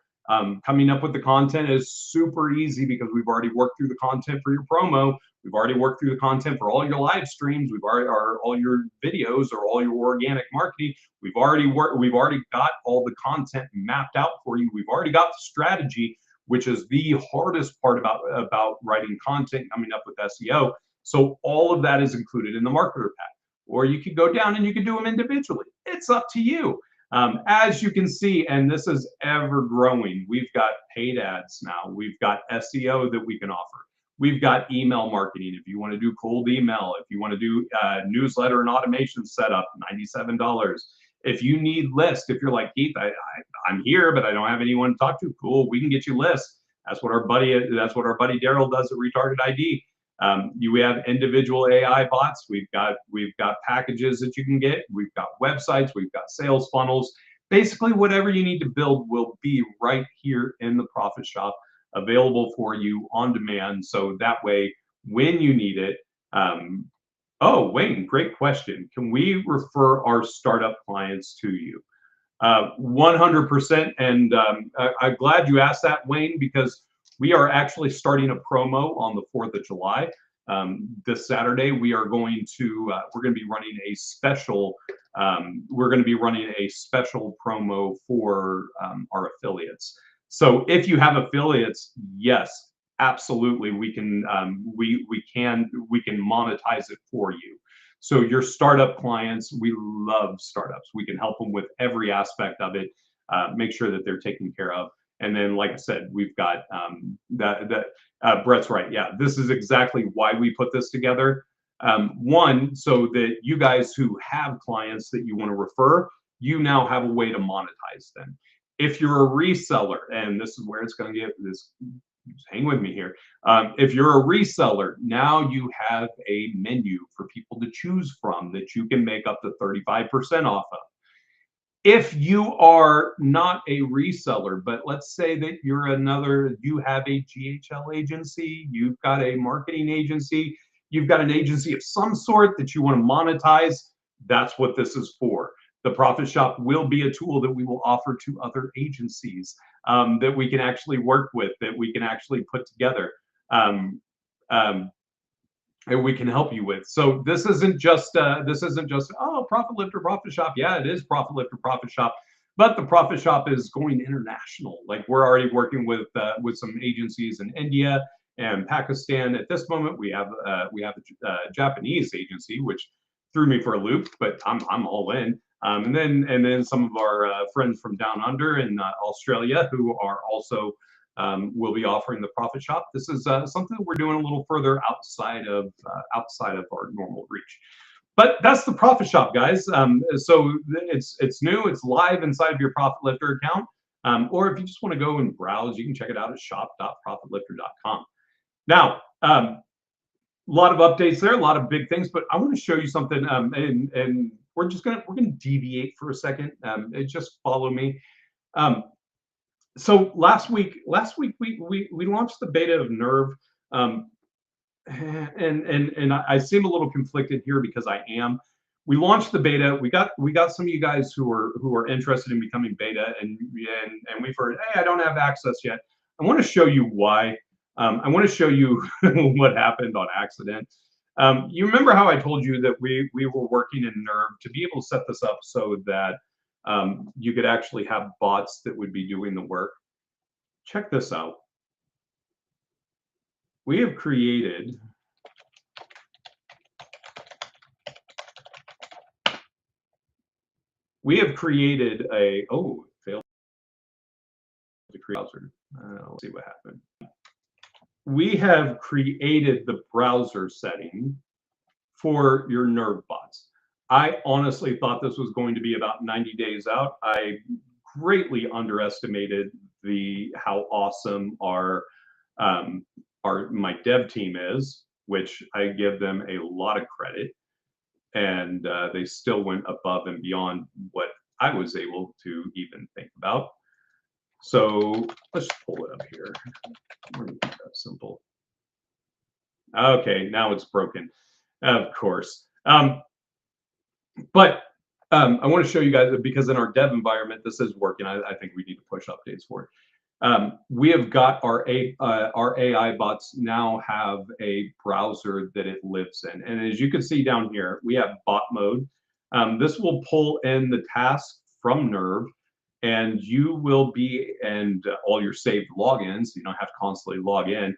coming up with the content is super easy because we've already worked through the content for your promo. We've already worked through the content for all your live streams. We've already all your videos or all your organic marketing. We've already got all the content mapped out for you. We've already got the strategy, which is the hardest part about writing content, coming up with SEO. So all of that is included in the marketer pack. Or you could go down and you can do them individually. It's up to you. As you can see, and this is ever growing, we've got paid ads now. We've got SEO that we can offer. We've got email marketing. If you want to do cold email, if you want to do newsletter and automation setup, $97. If you need lists, if you're like, Keith, I'm here, but I don't have anyone to talk to, cool, we can get you lists. That's what our buddy Daryl does at Retarget ID. We have individual AI bots. We've got packages that you can get. We've got websites. We've got sales funnels. Basically, whatever you need to build will be right here in the Profit Shop, available for you on demand. So that way, when you need it. Oh, Wayne, great question. Can we refer our startup clients to you? 100%. And I'm glad you asked that, Wayne, because we are actually starting a promo on the 4th of July. This Saturday, we're going to be running a special. We're going to be running a special promo for our affiliates. So if you have affiliates, yes, absolutely, we can monetize it for you. So your startup clients, we love startups. We can help them with every aspect of it. Make sure that they're taken care of. And then, like I said, we've got Brett's right. Yeah, this is exactly why we put this together. One, so that you guys who have clients that you want to refer, you now have a way to monetize them. If you're a reseller, and this is where it's going to get this, hang with me here. If you're a reseller, now you have a menu for people to choose from that you can make up to 35% off of. If you are not a reseller, but let's say that you have a GHL agency, you've got a marketing agency, you've got an agency of some sort that you want to monetize, that's what this is for. The Profit Shop will be a tool that we will offer to other agencies that we can actually work with, that we can actually put together. And we can help you with. So this isn't just oh, Profit Lifter, Profit Shop. Yeah, it is Profit Lifter, Profit Shop, but the Profit Shop is going international. Like we're already working with some agencies in India and Pakistan. At this moment, we have a Japanese agency, which threw me for a loop, but I'm all in. And then some of our friends from down under in Australia who are also will be offering the Profit Shop. This is something that we're doing a little further outside of our normal reach. But that's the Profit Shop, guys. So it's new, it's live inside of your Profit Lifter account. Or if you just want to go and browse, you can check it out at shop.profitlifter.com. Now, a lot of updates there, a lot of big things, but I want to show you something, and we're gonna deviate for a second. Just follow me. So last week we launched the beta of Nerve, and I seem a little conflicted here because I am. We launched the beta. We got some of you guys who are interested in becoming beta, and we've heard, hey, I don't have access yet. I want to show you why. I want to show you what happened on accident. You remember how I told you that we were working in Nerve to be able to set this up so that you could actually have bots that would be doing the work. Check this out. We have created a failed to create browser. Let's see what happened. We have created the browser setting for your Nerve bots. I honestly thought this was going to be about 90 days out. I greatly underestimated how awesome my dev team is, which I give them a lot of credit, and they still went above and beyond what I was able to even think about. So let's pull it up here. We're gonna keep that simple. Okay, now it's broken, of course. But I want to show you guys that because in our dev environment, this is working. I think we need to push updates for it. We have got our AI bots now have a browser that it lives in. And as you can see down here, we have bot mode. This will pull in the task from Nerve, and you will be, and all your saved logins, you don't have to constantly log in.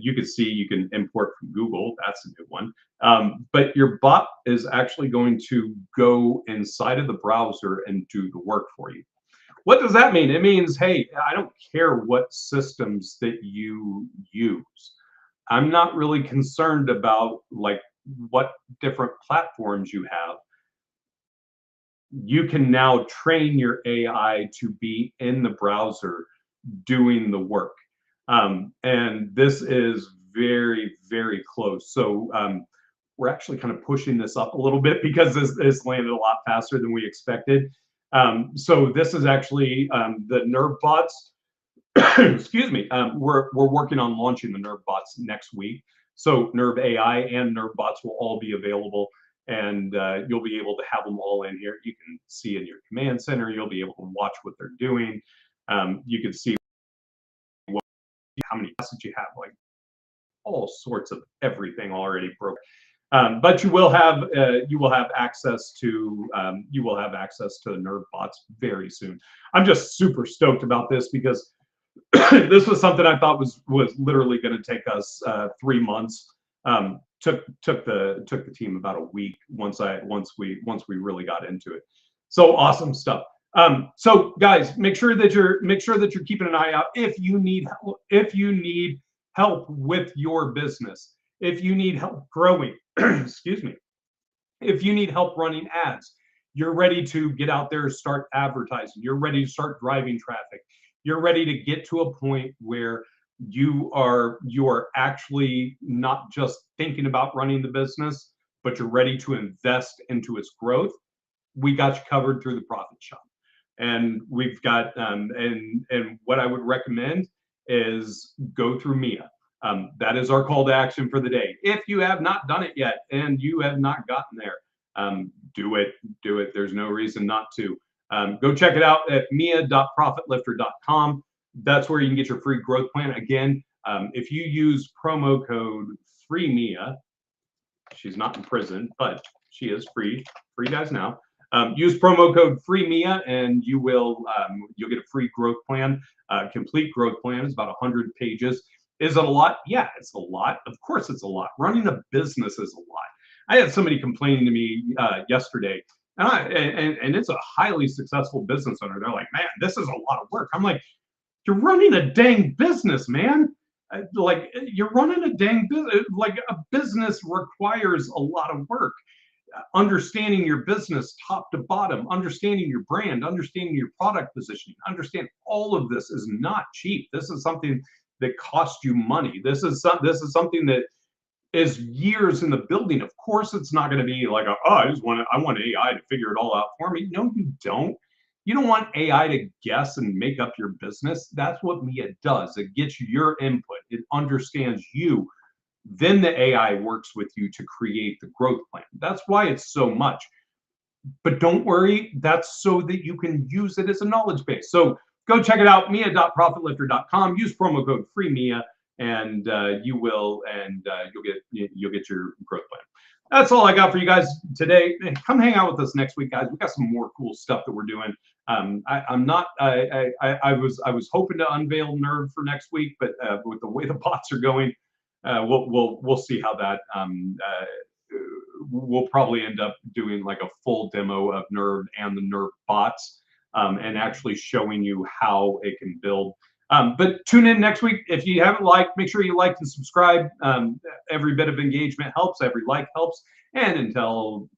You can see you can import from Google. That's a new one. But your bot is actually going to go inside of the browser and do the work for you. What does that mean? It means, hey, I don't care what systems that you use. I'm not really concerned about like what different platforms you have. You can now train your AI to be in the browser doing the work. And this is very, very close. So we're actually kind of pushing this up a little bit because this landed a lot faster than we expected. So this is actually the Nerve bots. Excuse me. We're working on launching the Nerve bots next week. So Nerve AI and Nerve bots will all be available, and you'll be able to have them all in here. You can see in your command center. You'll be able to watch what they're doing. You can see how many assets you have, like all sorts of everything already broke. But you will have access to the Nerve bots very soon. I'm just super stoked about this because this was something I thought was literally going to take us 3 months. Took the team about a week once we really got into it. So awesome stuff. So guys, make sure that you're keeping an eye out if you need help with your business. If you need help growing, excuse me, if you need help running ads, you're ready to get out there and start advertising. You're ready to start driving traffic. You're ready to get to a point where you are actually not just thinking about running the business, but you're ready to invest into its growth. We got you covered through the Profit Shop. And we've got and what I would recommend is go through Mia. That is our call to action for the day. If you have not done it yet and you have not gotten there, do it. Do it. There's no reason not to. Go check it out at mia.profitlifter.com. That's where you can get your free growth plan. Again, if you use promo code FREEMIA, she's not in prison, but she is free for you guys now. Use promo code FREEMIA and you'll get a free growth plan. Complete growth plan is about 100 pages. Is it a lot? Yeah, it's a lot. Of course it's a lot. Running a business is a lot. I had somebody complaining to me yesterday, and it's a highly successful business owner. They're like, man, this is a lot of work. I'm like, you're running a dang business, man. Like, you're running a dang business. Like, a business requires a lot of work. Understanding your business top to bottom, understanding your brand, understanding your product positioning, understand all of this is not cheap. This is something that costs you money. This is something that is years in the building. Of course, it's not going to be like, I want AI to figure it all out for me. No, you don't. You don't want AI to guess and make up your business. That's what Mia does. It gets your input. It understands you. Then the AI works with you to create the growth plan. That's why it's so much. But don't worry, that's so that you can use it as a knowledge base. So go check it out, mia.profitlifter.com. Use promo code FREEMIA, and you'll get your growth plan. That's all I got for you guys today. Come hang out with us next week, guys. We got some more cool stuff that we're doing. I was hoping to unveil Nerve for next week, but with the way the bots are going, we'll see how that. We'll probably end up doing like a full demo of Nerve and the Nerve bots, and actually showing you how it can build. But tune in next week. If you haven't liked, make sure you like and subscribe. Every bit of engagement helps. Every like helps. And until